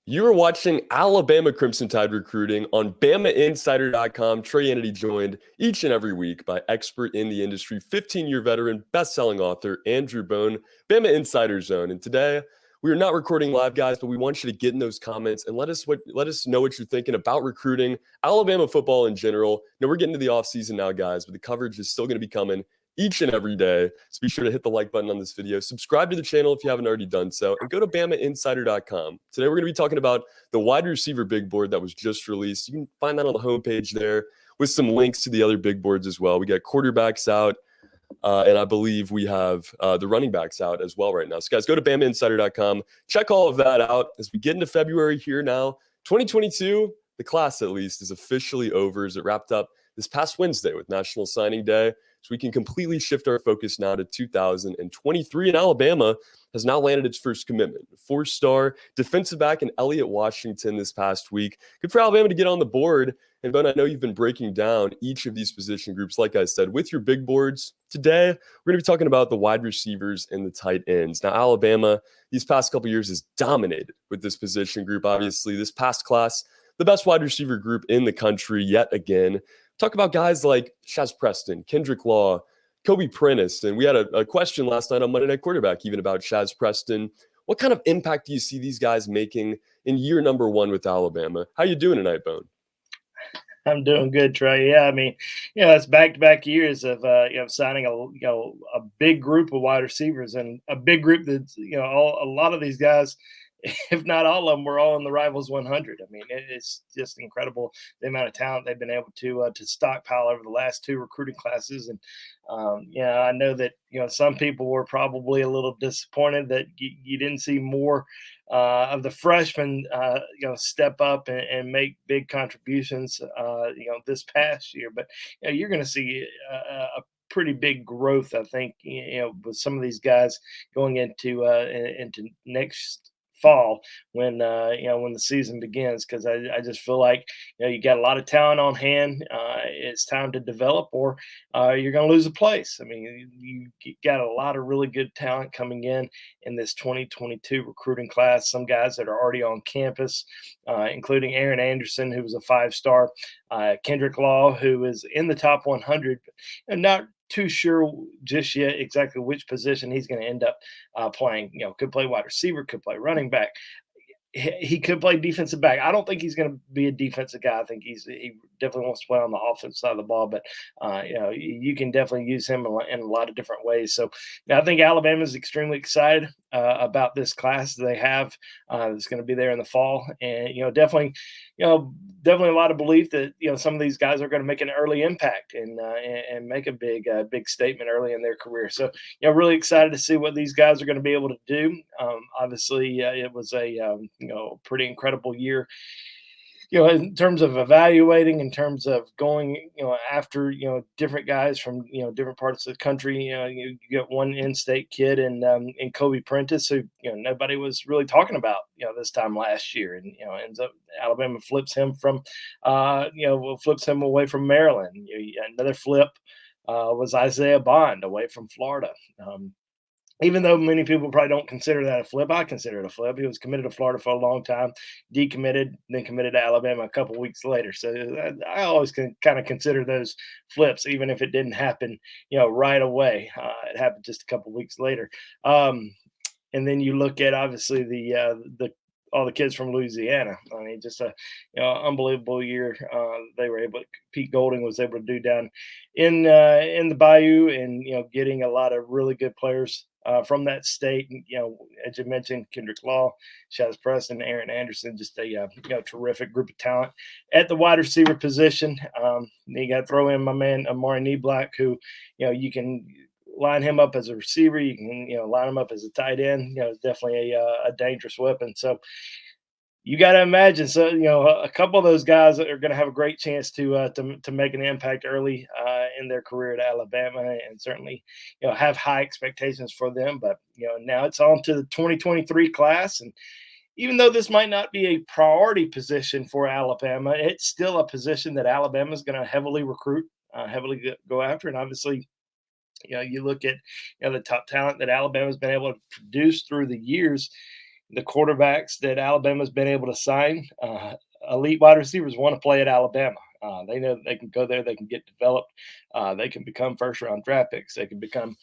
You are watching Alabama Crimson Tide recruiting on BamaInsider.com. Trey Kennedy joined each and every week by expert in the industry, 15-year veteran, best-selling author Andrew Bone, Bama Insider Zone. And today we are not recording live, guys, but we want you to get in those comments and let us know what you're thinking about recruiting, Alabama football in general. Now we're getting to the offseason now, guys, but the coverage is still going to be coming each and every day. So be sure to hit the like button on this video, subscribe to the channel if you haven't already done so, and go to BamaInsider.com. Today we're going to be talking about the wide receiver big board that was just released. You can find that on the homepage there with some links to the other big boards as well. We got quarterbacks out, and I believe we have the running backs out as well right now. So guys, go to BamaInsider.com. Check all of that out as we get into February here now. 2022, the class at least, is officially over as it wrapped up this past Wednesday with National Signing Day. So we can completely shift our focus now to 2023. And Alabama has now landed its first commitment. Four-star defensive back in Elliott Washington this past week. Good for Alabama to get on the board. And Ben, I know you've been breaking down each of these position groups, like I said, with your big boards. Today, we're going to be talking about the wide receivers and the tight ends. Now, Alabama, these past couple years, has dominated with this position group. Obviously, this past class, the best wide receiver group in the country yet again. Talk about guys like Shaz Preston, Kendrick Law, Kobe Prentice. And we had a question last night on Monday Night Quarterback even about Shaz Preston. What kind of impact do you see these guys making in year number one with Alabama? How you doing tonight, Bone? I'm doing good, Trey. Yeah, I mean, it's back-to-back years of signing a big group of wide receivers and a big group that's a lot of these guys, if not all of them, were all in the Rivals 100. I mean, it's just incredible the amount of talent they've been able to stockpile over the last two recruiting classes. And I know that some people were probably a little disappointed that you didn't see more of the freshmen, step up and make big contributions, this past year. But you're going to see a pretty big growth, I think, with some of these guys going into next fall when when the season begins, because I just feel like you got a lot of talent on hand. It's time to develop, or you're going to lose a place. I mean, you got a lot of really good talent coming in this 2022 recruiting class. Some guys that are already on campus, including Aaron Anderson, who was a 5-star, Kendrick Law, who is in the top 100, and not too sure just yet exactly which position he's going to end up playing. Could play wide receiver, could play running back. He could play defensive back. I don't think he's going to be a defensive guy. I think he definitely wants to play on the offensive side of the ball, but you can definitely use him in a lot of different ways. So I think Alabama is extremely excited about this class they have that's going to be there in the fall, and definitely a lot of belief that some of these guys are going to make an early impact and make a big statement early in their career. So really excited to see what these guys are going to be able to do. Obviously, it was a pretty incredible year, in terms of evaluating, in terms of going, after, different guys from, different parts of the country. You get one in-state kid in Kobe Prentice, who, nobody was really talking about, this time last year. And, ends up Alabama flips him away from Maryland. Another flip was Isaiah Bond away from Florida. Even though many people probably don't consider that a flip, I consider it a flip. He was committed to Florida for a long time, decommitted, then committed to Alabama a couple weeks later. So I always can kind of consider those flips, even if it didn't happen, right away. It happened just a couple weeks later. And then you look at obviously the all the kids from Louisiana. I mean, just a unbelievable year. They were able. Pete Golding was able to do down in the Bayou, and getting a lot of really good players from that state. And, as you mentioned, Kendrick Law, Shaz Preston, Aaron Anderson, just a terrific group of talent at the wide receiver position. You got to throw in my man Amari Neblack, who you can line him up as a receiver. You can line him up as a tight end. It's definitely a dangerous weapon. So you got to imagine, so a couple of those guys are going to have a great chance to make an impact early in their career at Alabama, and certainly have high expectations for them. But now it's on to the 2023 class, and even though this might not be a priority position for Alabama, it's still a position that Alabama is going to heavily recruit, heavily go after. And obviously, you look at the top talent that Alabama has been able to produce through the years. the quarterbacks that Alabama's been able to sign, elite wide receivers want to play at Alabama. They know that they can go there, they can get developed, they can become first round draft picks, they can become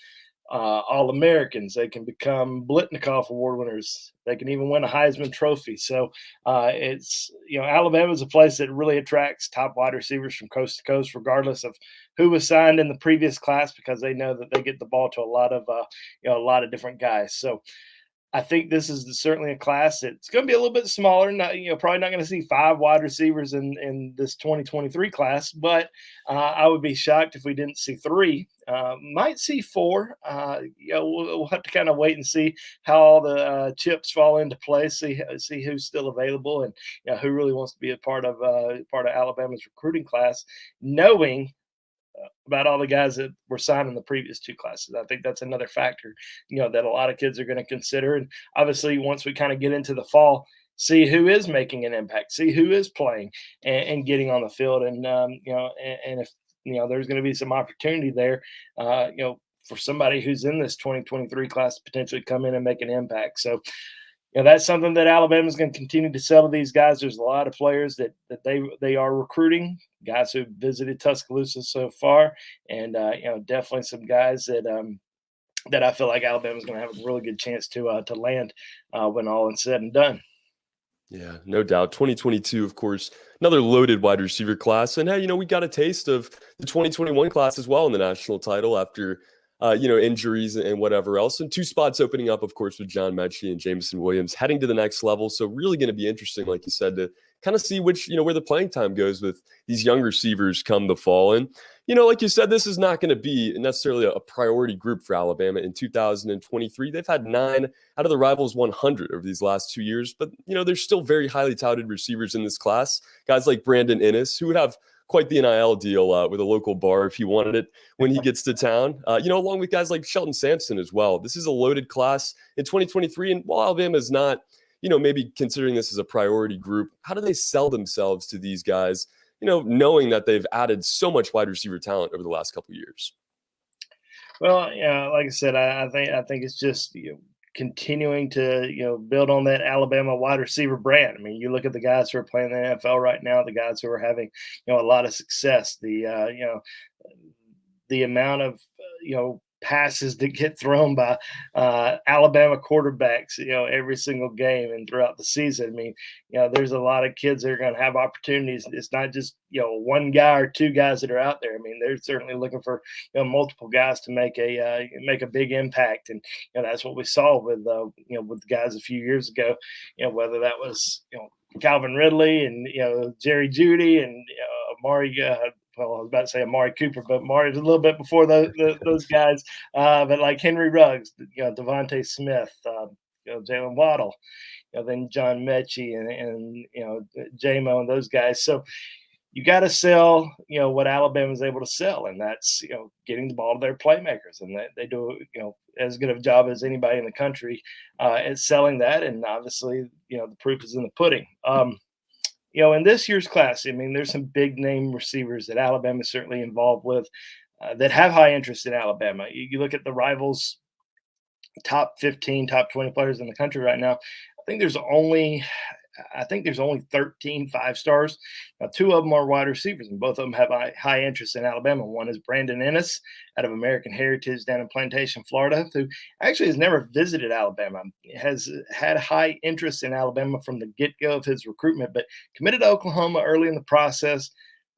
All Americans, they can become Blitnikoff Award winners, they can even win a Heisman Trophy. So it's Alabama is a place that really attracts top wide receivers from coast to coast, regardless of who was signed in the previous class, because they know that they get the ball to a lot of a lot of different guys. So I think this is certainly a class that's going to be a little bit smaller. Not, probably not going to see 5 wide receivers in this 2023 class, but I would be shocked if we didn't see 3. Might see 4. We'll have to kind of wait and see how all the chips fall into place. See who's still available, and who really wants to be a part of Alabama's recruiting class, knowing about all the guys that were signed in the previous 2 classes. I think that's another factor, that a lot of kids are going to consider. And obviously, once we kind of get into the fall, see who is making an impact, see who is playing and getting on the field, and and if there's going to be some opportunity there, for somebody who's in this 2023 class to potentially come in and make an impact. So that's something that Alabama's going to continue to sell to these guys. There's a lot of players that they are recruiting, guys who visited Tuscaloosa so far, and definitely some guys that I feel like Alabama's going to have a really good chance to land when all is said and done. Yeah, no doubt. 2022, of course, another loaded wide receiver class. And hey, we got a taste of the 2021 class as well in the national title after, injuries and whatever else. And 2 spots opening up, of course, with John Mechie and Jameson Williams heading to the next level. So really going to be interesting, like you said, to kind of see which, where the playing time goes with these young receivers come the fall. And, like you said, this is not going to be necessarily a priority group for Alabama in 2023. They've had 9 out of the Rivals 100 over these last 2 years, but there's still very highly touted receivers in this class. Guys like Brandon Inniss, who would have quite the NIL deal with a local bar if he wanted it when he gets to town. Along with guys like Shelton Sampson as well. This is a loaded class in 2023, and while Alabama is not, maybe considering this as a priority group, how do they sell themselves to these guys? Knowing that they've added so much wide receiver talent over the last couple of years. Well, like I said, I think it's just continuing to build on that Alabama wide receiver brand. I mean, you look at the guys who are playing in the NFL right now, the guys who are having a lot of success. The amount of passes that get thrown by Alabama quarterbacks, every single game and throughout the season. I mean, there's a lot of kids that are going to have opportunities. It's not just, one guy or 2 guys that are out there. I mean, they're certainly looking for, multiple guys to make a big impact. And, that's what we saw with the guys a few years ago, whether that was, Calvin Ridley and, Jerry Jeudy and Amari, well, I was about to say Amari Cooper, but Amari's a little bit before those guys. But like Henry Ruggs, Devontae Smith, Jalen Waddle, then John Mechie and J-Mo and those guys. So you got to sell, what Alabama is able to sell, and that's getting the ball to their playmakers, and they do as good of a job as anybody in the country at selling that. And obviously, the proof is in the pudding. In this year's class, I mean, there's some big name receivers that Alabama is certainly involved with that have high interest in Alabama. You look at the Rivals top 15, top 20 players in the country right now. I think there's only 13 5-stars. Now, 2 of them are wide receivers, and both of them have high interest in Alabama. One is Brandon Inniss out of American Heritage down in Plantation, Florida, who actually has never visited Alabama, has had high interest in Alabama from the get-go of his recruitment, but committed to Oklahoma early in the process,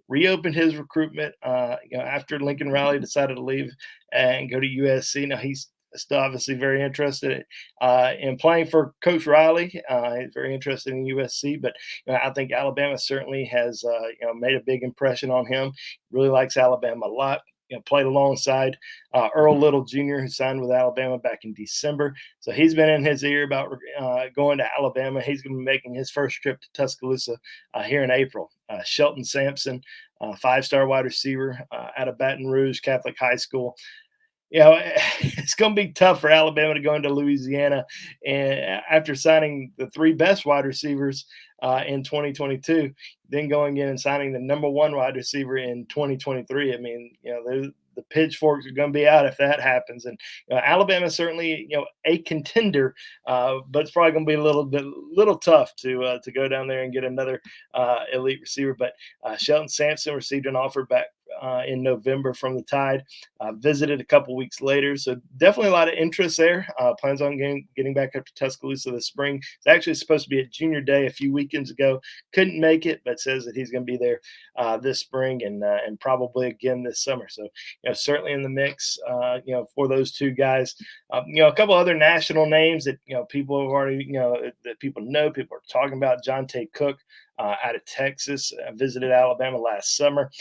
reopened his recruitment after Lincoln Riley decided to leave and go to USC. Now, he's still obviously very interested in playing for Coach Riley. He's very interested in USC, but I think Alabama certainly has made a big impression on him. Really likes Alabama a lot. Played alongside Earl Little Jr., who signed with Alabama back in December. So he's been in his ear about going to Alabama. He's going to be making his first trip to Tuscaloosa here in April. Shelton Sampson, 5-star wide receiver out of Baton Rouge Catholic High School. It's going to be tough for Alabama to go into Louisiana, and after signing the 3 best wide receivers in 2022, then going in and signing the number 1 wide receiver in 2023. I mean, the pitchforks are going to be out if that happens. And Alabama certainly a contender, but it's probably going to be a little tough to go down there and get another elite receiver. But Shelton Sampson received an offer back in November from the Tide. Visited a couple weeks later, so definitely a lot of interest there. Plans on getting back up to Tuscaloosa this spring. It's actually supposed to be a junior day a few weekends ago. Couldn't make it, but says that he's going to be there this spring and probably again this summer. So certainly in the mix. For those two guys. A couple other national names that people have already that people know. People are talking about. John Tay Cook out of Texas visited Alabama last summer.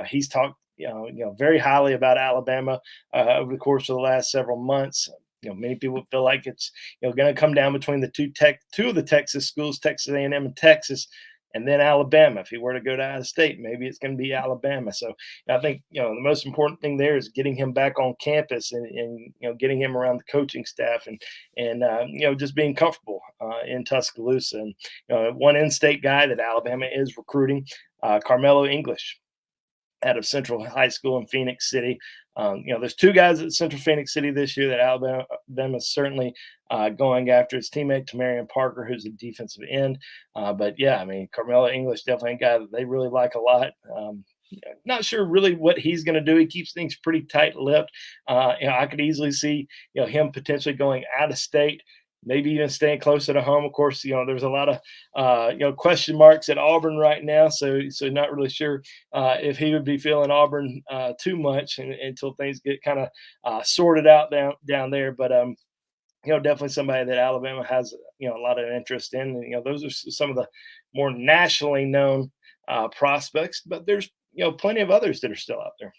He's talked very highly about Alabama over the course of the last several months. Many people feel like it's going to come down between the two of the Texas schools, Texas A&M and Texas, and then Alabama. If he were to go to out of state, maybe it's going to be Alabama. So I think the most important thing there is getting him back on campus and getting him around the coaching staff and just being comfortable in Tuscaloosa. And one in-state guy that Alabama is recruiting, Carmelo English, out of Central High School in Phoenix City. There's two guys at Central Phoenix City this year that Alabama is certainly going after. His teammate, Tamarian Parker, who's a defensive end. But Carmelo English, definitely a guy that they really like a lot. Not sure really what he's going to do. He keeps things pretty tight-lipped. I could easily see him potentially going out of state, maybe even staying closer to home. Of course, there's a lot of question marks at Auburn right now, so not really sure if he would be feeling Auburn too much until things get kind of sorted out down there. But definitely somebody that Alabama has a lot of interest in. And, those are some of the more nationally known prospects, but there's plenty of others that are still out there.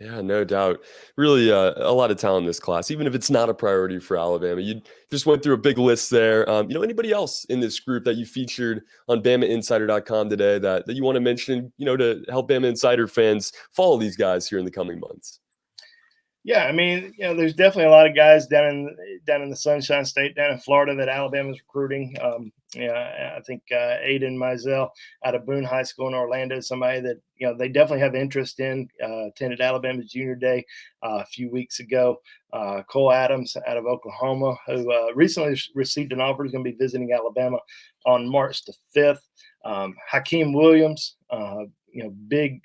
Yeah, no doubt. Really, a lot of talent in this class, even if it's not a priority for Alabama. You just went through a big list there. Anybody else in this group that you featured on BamaInsider.com today that you want to mention, to help Bama Insider fans follow these guys here in the coming months? Yeah, there's definitely a lot of guys down in the Sunshine State, down in Florida, that Alabama's recruiting. I think Aiden Mizell out of Boone High School in Orlando is somebody that they definitely have interest in. Attended Alabama's Junior Day a few weeks ago. Cole Adams out of Oklahoma, who recently received an offer, is going to be visiting Alabama on March the 5th. Hakeem Williams, big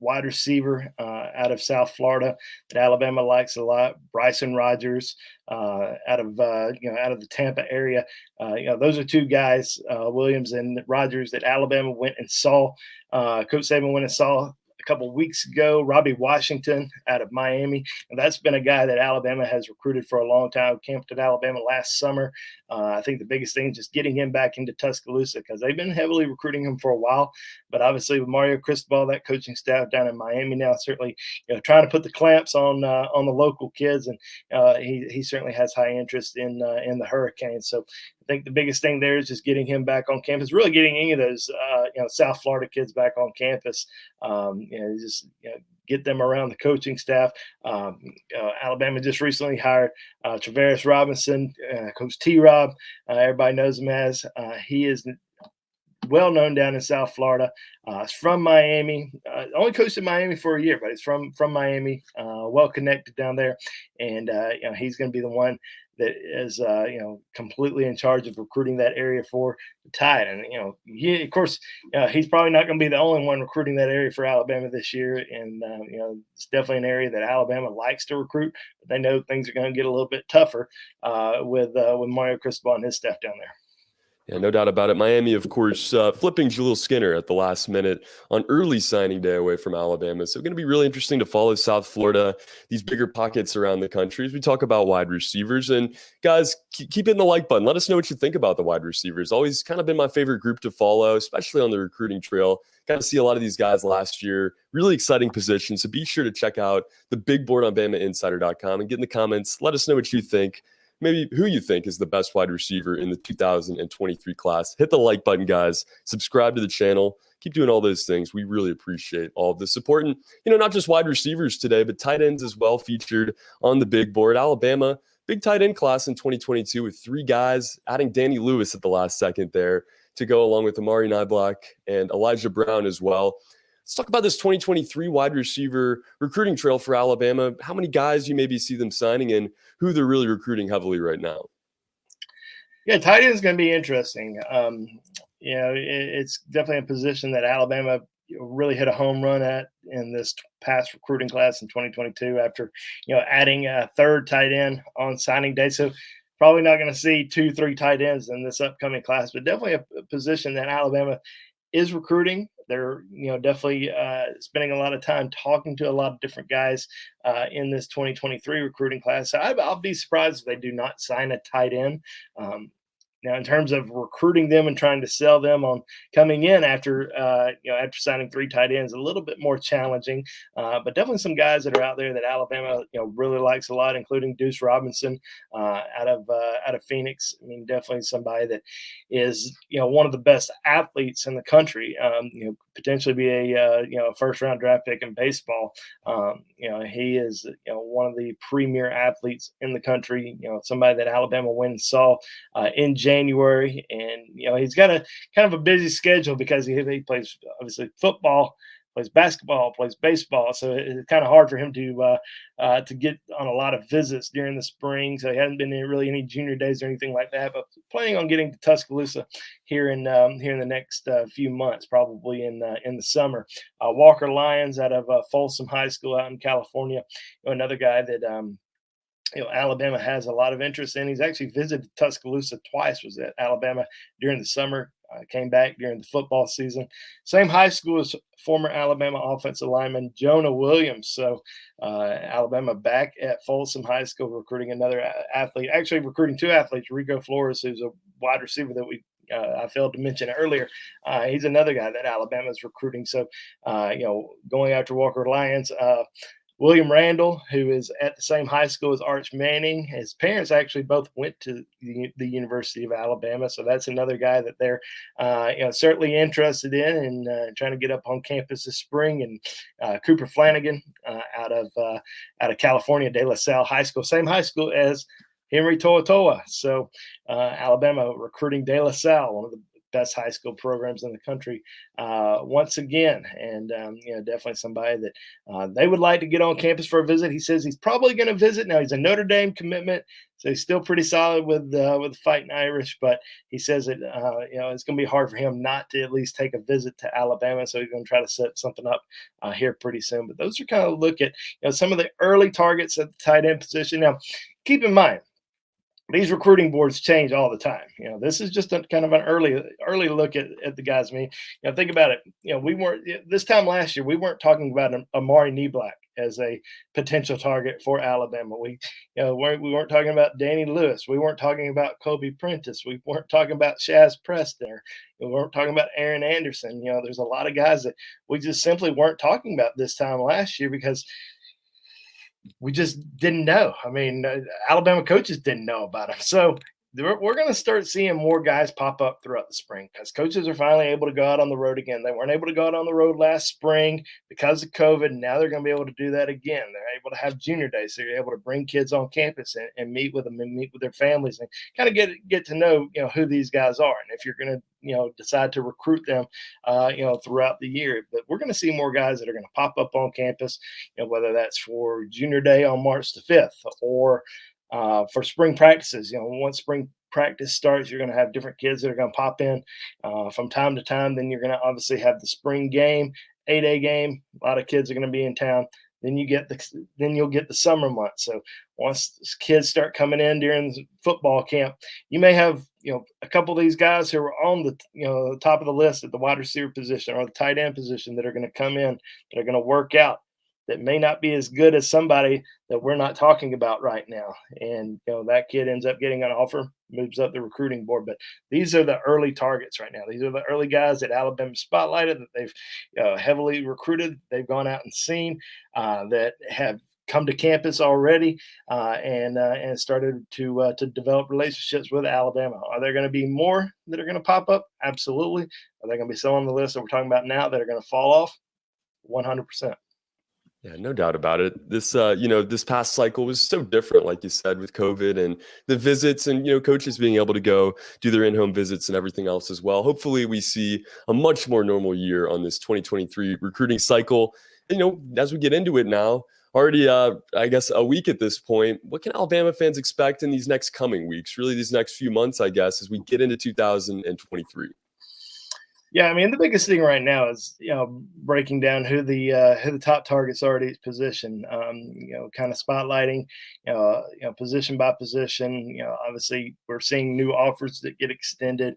wide receiver out of South Florida that Alabama likes a lot. Bryson Rogers out of the Tampa area. Those are two guys, Williams and Rogers, that Alabama went and saw. Coach Saban went and saw a couple of weeks ago. Robbie Washington out of Miami, and that's been a guy that Alabama has recruited for a long time. Camped at Alabama last summer. I think the biggest thing is just getting him back into Tuscaloosa, because they've been heavily recruiting him for a while. But obviously with Mario Cristobal, that coaching staff down in Miami now, certainly trying to put the clamps on the local kids, and he certainly has high interest in the Hurricanes. So I think the biggest thing there is just getting him back on campus, really getting any of those South Florida kids back on campus. Get them around the coaching staff. Alabama just recently hired Travaris Robinson, Coach T-Rob. Everybody knows him as. He is well known down in South Florida. He's from Miami. Only coached in Miami for a year, but he's from Miami. Well connected down there, and he's going to be the one that is completely in charge of recruiting that area for the Tide. And of course, he's probably not going to be the only one recruiting that area for Alabama this year. And it's definitely an area that Alabama likes to recruit, but they know things are going to get a little bit tougher with Mario Cristobal and his staff down there. Yeah, no doubt about it. Miami, of course, flipping Jaleel Skinner at the last minute on early signing day away from Alabama. So going to be really interesting to follow South Florida, these bigger pockets around the country as we talk about wide receivers. And guys, keep hitting the like button. Let us know what you think about the wide receivers. Always kind of been my favorite group to follow, especially on the recruiting trail. Got to see a lot of these guys last year. Really exciting positions. So be sure to check out the big board on BamaInsider.com and get in the comments. Let us know what you think. Maybe who you think is the best wide receiver in the 2023 class. Hit the like button, guys. Subscribe to the channel. Keep doing all those things. We really appreciate all of the support. And, not just wide receivers today, but tight ends as well featured on the big board. Alabama, big tight end class in 2022 with 3 guys, adding Danny Lewis at the last second there to go along with Amari Niblack and Elijah Brown as well. Let's talk about this 2023 wide receiver recruiting trail for Alabama. How many guys you maybe see them signing and who they're really recruiting heavily right now? Yeah, tight end is going to be interesting. It's definitely a position that Alabama really hit a home run at in this past recruiting class in 2022 after, adding a third tight end on signing day. So probably not going to see 2, 3 tight ends in this upcoming class, but definitely a position that Alabama is recruiting. They're definitely spending a lot of time talking to a lot of different guys in this 2023 recruiting class. So I'll be surprised if they do not sign a tight end. Now, in terms of recruiting them and trying to sell them on coming in after after signing 3 tight ends, a little bit more challenging. But definitely some guys that are out there that Alabama really likes a lot, including Deuce Robinson out of Phoenix. I mean, definitely somebody that is one of the best athletes in the country. Potentially be a first round draft pick in baseball. He is one of the premier athletes in the country. Somebody that Alabama went and saw in January, and he's got a kind of a busy schedule because he plays obviously football, plays basketball, plays baseball, so it's kind of hard for him to get on a lot of visits during the spring. So he hasn't been in really any junior days or anything like that, but planning on getting to Tuscaloosa here in the next few months, probably in the summer. Walker Lyons out of Folsom High School out in California, another guy that Alabama has a lot of interest in. He's actually visited Tuscaloosa twice, was at Alabama during the summer, came back during the football season. Same high school as former Alabama offensive lineman Jonah Williams. So Alabama back at Folsom High School recruiting another athlete, actually recruiting 2 athletes, Rico Flores, who's a wide receiver that I failed to mention earlier. He's another guy that Alabama is recruiting. So, going after Walker Lyons, William Randall, who is at the same high school as Arch Manning. His parents actually both went to the University of Alabama, so that's another guy that they're certainly interested in and trying to get up on campus this spring. And Cooper Flanagan out of California, De La Salle High School, same high school as Henry To'oTo'o. So Alabama recruiting De La Salle, one of the best high school programs in the country, once again. And definitely somebody that they would like to get on campus for a visit. He says he's probably going to visit. Now, he's a Notre Dame commitment, so he's still pretty solid with the Fighting Irish, but he says that it's going to be hard for him not to at least take a visit to Alabama, so he's going to try to set something up here pretty soon. But those are kind of look at some of the early targets at the tight end position. Now, keep in mind, these recruiting boards change all the time. This is just a kind of an early look at the guys. I mean, think about it. We weren't this time last year. We weren't talking about Amari Neblack as a potential target for Alabama. We weren't talking about Danny Lewis. We weren't talking about Kobe Prentice. We weren't talking about Shaz Preston. We weren't talking about Aaron Anderson. There's a lot of guys that we just simply weren't talking about this time last year because we just didn't know. I mean, Alabama coaches didn't know about him. So we're going to start seeing more guys pop up throughout the spring because coaches are finally able to go out on the road again. They weren't able to go out on the road last spring because of COVID. Now they're going to be able to do that again. They're able to have junior days, so you're able to bring kids on campus and meet with them and meet with their families and kind of get to know who these guys are and if you're going to decide to recruit them throughout the year. But we're going to see more guys that are going to pop up on campus, whether that's for junior day on March the 5th or for spring practices. Once spring practice starts, you're going to have different kids that are going to pop in from time to time. Then you're going to obviously have the spring game, 8A game. A lot of kids are going to be in town. Then you'll get the summer months. So once kids start coming in during the football camp, you may have a couple of these guys who are on the top of the list at the wide receiver position or the tight end position that are going to come in, that are going to work out, that may not be as good as somebody that we're not talking about right now. And, that kid ends up getting an offer, moves up the recruiting board. But these are the early targets right now. These are the early guys that Alabama spotlighted, that they've heavily recruited. They've gone out and seen that have come to campus already and started to develop relationships with Alabama. Are there going to be more that are going to pop up? Absolutely. Are they going to be some on the list that we're talking about now that are going to fall off? 100%. Yeah, no doubt about it. This past cycle was so different, like you said, with COVID and the visits and, coaches being able to go do their in-home visits and everything else as well. Hopefully we see a much more normal year on this 2023 recruiting cycle. And, as we get into it now, already, I guess a week at this point, what can Alabama fans expect in these next coming weeks, really these next few months, I guess, as we get into 2023? Yeah, I mean the biggest thing right now is breaking down who the top targets are at each position. Kind of spotlighting, position by position. Obviously we're seeing new offers that get extended,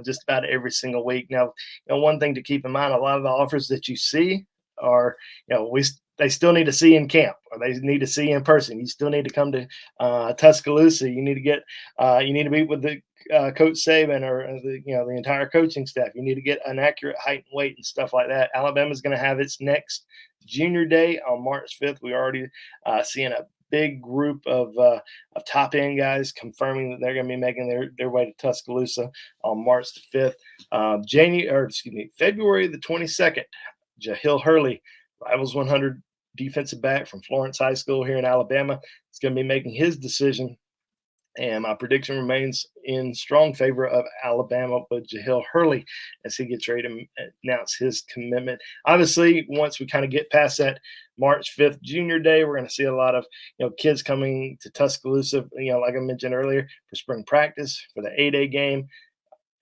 just about every single week. Now, one thing to keep in mind: a lot of the offers that you see are, they still need to see in camp, or they need to see in person. You still need to come to Tuscaloosa. You need to you need to meet with the Coach Saban or the entire coaching staff. You need to get an accurate height and weight and stuff like that. Alabama's going to have its next junior day on March 5th. We already seeing a big group of top end guys confirming that they're going to be making their way to Tuscaloosa on March the 5th. February the 22nd, Jahil Hurley, Rivals 100 defensive back from Florence High School here in Alabama, is going to be making his decision. And my prediction remains in strong favor of Alabama with Jahil Hurley as he gets ready to announce his commitment. Obviously, once we kind of get past that March 5th junior day, we're going to see a lot of kids coming to Tuscaloosa, like I mentioned earlier, for spring practice, for the A-Day game.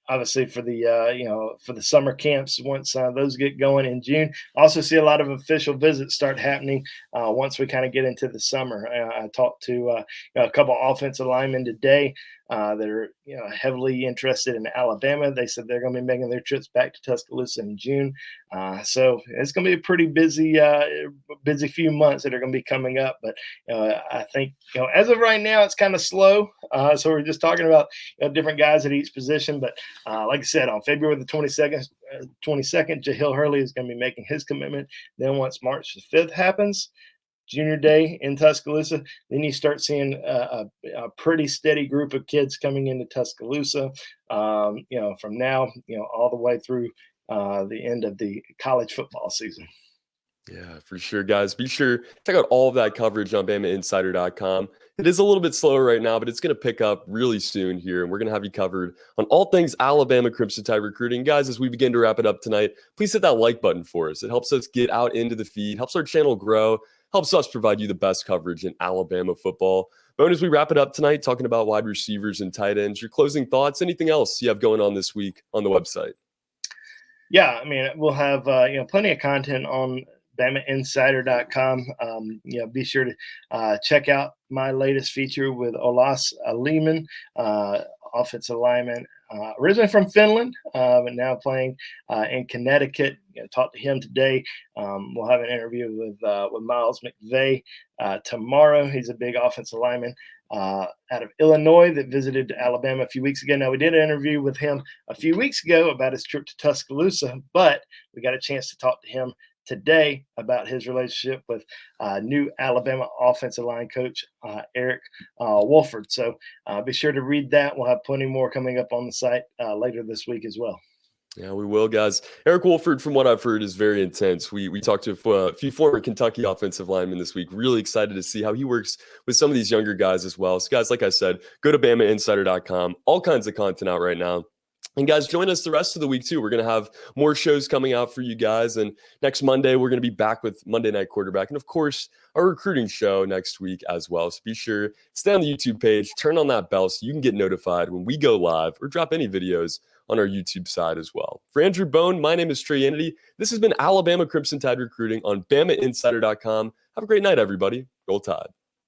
Obviously, for the summer camps, once those get going in June. Also see a lot of official visits start happening once we kind of get into the summer. I talked to a couple offensive linemen today that are heavily interested in Alabama. They said they're going to be making their trips back to Tuscaloosa in June. So it's going to be a pretty busy few months that are going to be coming up. But I think as of right now, it's kind of slow. So we're just talking about different guys at each position. But like I said, on February the 22nd, Jahil Hurley is going to be making his commitment. Then once March the 5th happens, junior day in Tuscaloosa, then you start seeing a pretty steady group of kids coming into Tuscaloosa, from now, all the way through the end of the college football season. Yeah, for sure, guys. Be sure to check out all of that coverage on BamaInsider.com. It is a little bit slower right now, but it's going to pick up really soon here, and we're going to have you covered on all things Alabama Crimson Tide recruiting. Guys, as we begin to wrap it up tonight, please hit that like button for us. It helps us get out into the feed, helps our channel grow, helps us provide you the best coverage in Alabama football. But as we wrap it up tonight, talking about wide receivers and tight ends, your closing thoughts, anything else you have going on this week on the website? Yeah, I mean, we'll have plenty of content on BamaInsider.com. Be sure to check out my latest feature with Olas Aliman, offensive lineman, originally from Finland, but now playing in Connecticut. Talked to him today. We'll have an interview with Miles McVay tomorrow. He's a big offensive lineman out of Illinois that visited Alabama a few weeks ago. Now, we did an interview with him a few weeks ago about his trip to Tuscaloosa, but we got a chance to talk to him today about his relationship with new Alabama offensive line coach Eric Wolford. So be sure to read that. We'll have plenty more coming up on the site later this week as well. Yeah, we will, guys. Eric Wolford, from what I've heard, is very intense. We talked to a few former Kentucky offensive linemen this week. Really excited to see how he works with some of these younger guys as well. So, guys, like I said, go to BamaInsider.com. All kinds of content out right now. And guys, join us the rest of the week, too. We're going to have more shows coming out for you guys. And next Monday, we're going to be back with Monday Night Quarterback. And, of course, our recruiting show next week as well. So be sure to stay on the YouTube page, turn on that bell so you can get notified when we go live or drop any videos on our YouTube side as well. For Andrew Bone, my name is Trey Yanity. This has been Alabama Crimson Tide Recruiting on BamaInsider.com. Have a great night, everybody. Roll Tide.